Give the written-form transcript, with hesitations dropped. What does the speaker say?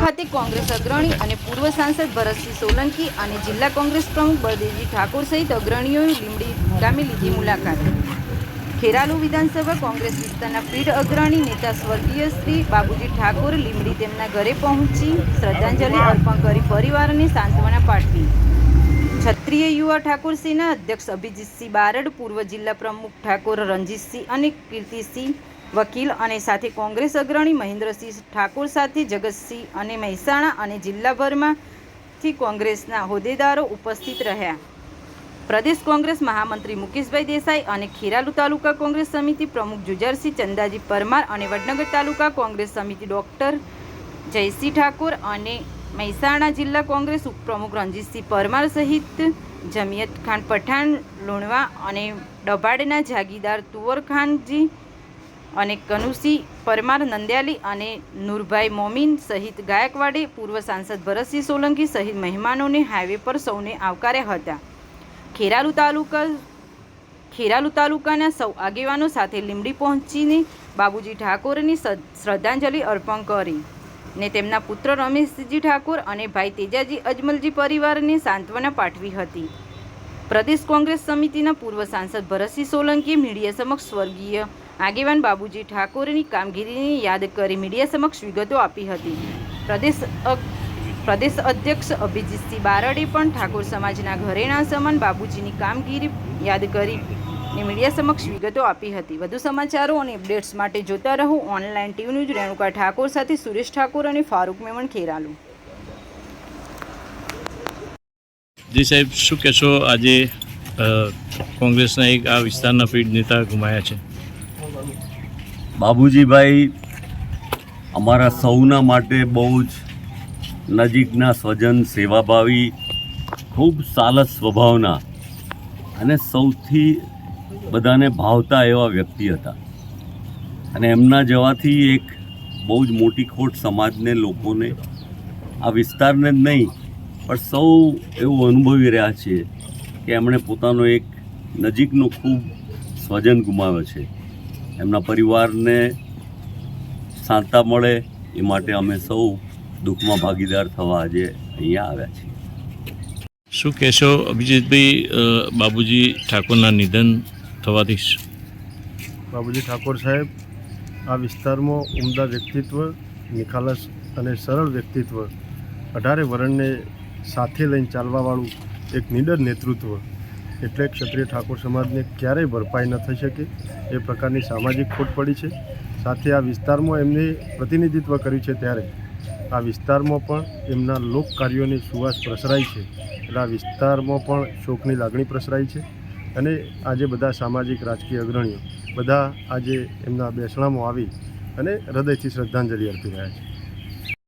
ખાતે કોંગ્રેસ અગ્રણી અને પૂર્વ સાંસદ ભરતસિંહ સોલંકી અને જિલ્લા કોંગ્રેસ પ્રમુખ બળદેવજી ઠાકોર સહિત અગ્રણીઓએ લીંબડી ગામે લીધી મુલાકાત। ખેરાલુ વિધાનસભા કોંગ્રેસ વિસ્તારના પીઢ અગ્રણી નેતા સ્વર્ગીય શ્રી બાબુજી ઠાકોર લીંબડી તેમના ઘરે પહોંચી શ્રદ્ધાંજલિ અર્પણ કરી પરિવારને સાંત્વના પાઠવી। ક્ષત્રિય યુવા ઠાકોર સેના અધ્યક્ષ અભિજીતસિંહ બારડ, પૂર્વ જિલ્લા પ્રમુખ ઠાકોર રણજીતસિંહ અને કીર્તિસિંહ વકીલ અને સાથે કોંગ્રેસ અગ્રણી મહેન્દ્રસિંહ ઠાકોર સાથે જગતસિંહ અને મહેસાણા અને જિલ્લાભરમાંથી કોંગ્રેસના હોદ્દેદારો ઉપસ્થિત રહ્યા। પ્રદેશ કોંગ્રેસ મહામંત્રી મુકેશભાઈ દેસાઈ અને ખેરાલુ તાલુકા કોંગ્રેસ સમિતિ પ્રમુખ જુઝારસિંહ ચંદાજી પરમાર અને વડનગર તાલુકા કોંગ્રેસ સમિતિ ડોક્ટર જયસિંહ ઠાકોર અને મહેસાણા જિલ્લા કોંગ્રેસ ઉપપ્રમુખ રણજીતસિંહ પરમાર સહિત જમિયત ખાન પઠાણ, લુણવા અને ડભાડના જાગીરદાર તુવરખાનજી અને કનુસિંહ પરમાર, નંદ્યાલી અને નૂરભાઈ મોમીન સહિત ગાયકવાડે, પૂર્વ સાંસદ ભરતસિંહ સોલંકી સહિત મહેમાનોને હાઈવે પર સૌને આવકાર્યા હતા। ખેરાલુ તાલુકાના સૌ આગેવાનો સાથે લીંબડી પહોંચીને બાબુજી ઠાકોરની શ્રદ્ધાંજલિ અર્પણ કરી ને તેમના પુત્ર રમેશજી ઠાકોર અને ભાઈ તેજાજી અજમલજી પરિવારને સાંત્વના પાઠવી હતી। પ્રદેશ કોંગ્રેસ સમિતિના પૂર્વ સાંસદ ભરતસિંહ સોલંકીએ મીડિયા સમક્ષ સ્વર્ગીય આગેવાન બાબુજી ઠાકોરની કામગીરીને યાદ કરી મીડિયા સમક્ષ વિગતો આપી હતી। પ્રદેશ અધ્યક્ષ અભિજીતસિંહ બારડે પણ ઠાકોર સમાજના ઘરેણા સમાન બાબુજીની કામગીરી યાદ કરી મીડિયા સમક્ષ વિગતો આપી હતી। વધુ સમાચારો અને અપડેટ્સ માટે જોતા રહો online TV news. Renuka Thakor સાથે સુરેશ ઠાકોર અને ફારૂક મેમણ, ખેરાલુ। જી સાહેબ, શું કહેશો? આજે કોંગ્રેસના એક આ વિસ્તારના પીઢ નેતા ગુમાયા છે। બાબુજીભાઈ અમારા સૌના માટે બહુ જ નજીકના સ્વજન, સેવાભાવી, ખૂબ સાલસ સ્વભાવના અને સૌથી બધાને ભાવતા એવા વ્યક્તિ હતા અને એમના જવાથી એક બહુ જ મોટી ખોટ સમાજને, લોકોને, આ વિસ્તારને જ નહીં પણ સૌ એવું અનુભવી રહ્યા છીએ કે એમણે પોતાનો એક નજીકનો ખૂબ સ્વજન ગુમાવ્યો છે। એમના પરિવારને સાંત્વના મળે એ માટે અમે સૌ દુઃખમાં ભાગીદાર થવા આજે અહીંયા આવ્યા છીએ। શું કહેશો અભિજીતભાઈ, બાબુજી ઠાકોરના નિધન થવાથી? બાબુજી ઠાકોર સાહેબ આ વિસ્તારમાં ઉમદા વ્યક્તિત્વ, નિખાલસ અને સરળ વ્યક્તિત્વ, 18 વર્ણને સાથે લઈને ચાલવાવાળું એક નિડર નેતૃત્વ, એટલે ક્ષત્રિય ઠાકોર સમાજને ક્યારેય ભરપાઈ ન થઈ શકે એ પ્રકારની સામાજિક ખોટ પડી છે। સાથે આ વિસ્તારમાં એમને પ્રતિનિધિત્વ કર્યું છે ત્યારે આ વિસ્તારમાં પણ એમના લોક કાર્યોની સુવાસ પ્રસરાઈ છે, એટલે આ વિસ્તારમાં પણ શોકની લાગણી પ્રસરાઈ છે અને આજે બધા સામાજિક, રાજકીય અગ્રણીઓ બધા આજે એમના બેસણામાં આવી અને હૃદયથી શ્રદ્ધાંજલિ અર્પી રહ્યા છે।